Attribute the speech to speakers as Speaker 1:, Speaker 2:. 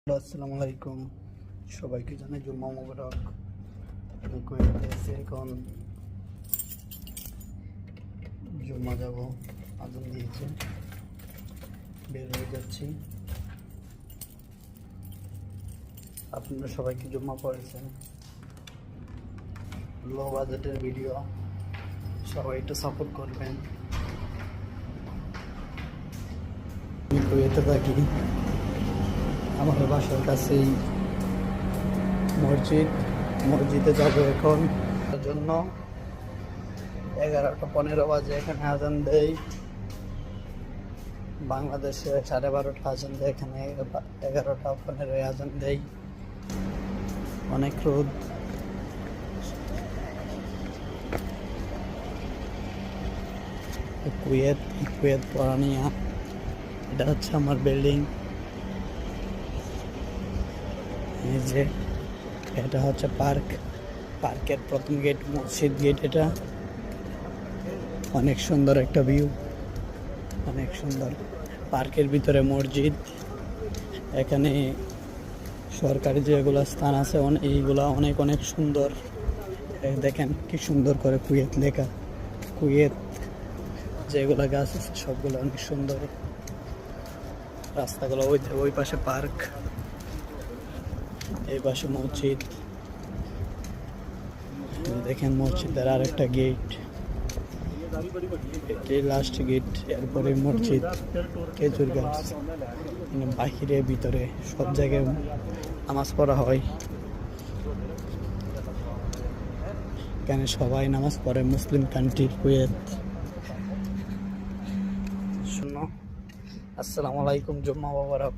Speaker 1: আসসালামু আলাইকুম, সবাইকে জানাই জুম্মা মোবারক। আমি কুয়েতে আছি, এখন জুম্মা যাব, আজান দিয়েছে, বের হয়ে যাচ্ছি। আপনারা সবাই কি জুম্মা পড়েছেন? লো বাজেটের ভিডিও, সবাই একটু সাপোর্ট করবেন। আমি কুয়েতে থাকি, আমার বাসার কাছেই মসজিদে যাবো এখন। তার জন্য 11:15 বাজে এখানে আজান দেয়। বাংলাদেশে 12:30 আজান দেয়, এখানে 11:15 আজান দেয়। অনেক রোদ। কুয়েত পরানিয়া, এটা হচ্ছে আমার বিল্ডিং। এই যে এটা হচ্ছে পার্কের প্রথম গেট, মসজিদ গেট। এটা অনেক সুন্দর একটা ভিউ, অনেক সুন্দর। পার্কের ভিতরে মসজিদ। এখানে সরকারি যেগুলো স্থান আছে এইগুলা অনেক অনেক সুন্দর। দেখেন কি সুন্দর করে কুয়েত লেখা। কুয়েত যেগুলা গাছ আছে সবগুলো অনেক সুন্দর। রাস্তাগুলো ওই পাশে পার্ক, এই পাশে মসজিদ। দেখেন মসজিদের আর একটা গেট, এটি লাস্ট গেট। এরপরে মসজিদ, খেজুর গাছ। বাহিরে ভিতরে সব জায়গায় নামাজ পড়া হয়। এখানে সবাই নামাজ পড়ে, মুসলিম কান্ট্রি কুয়েত। শুনো, আসসালামু আলাইকুম, জুম্মা মোবারক।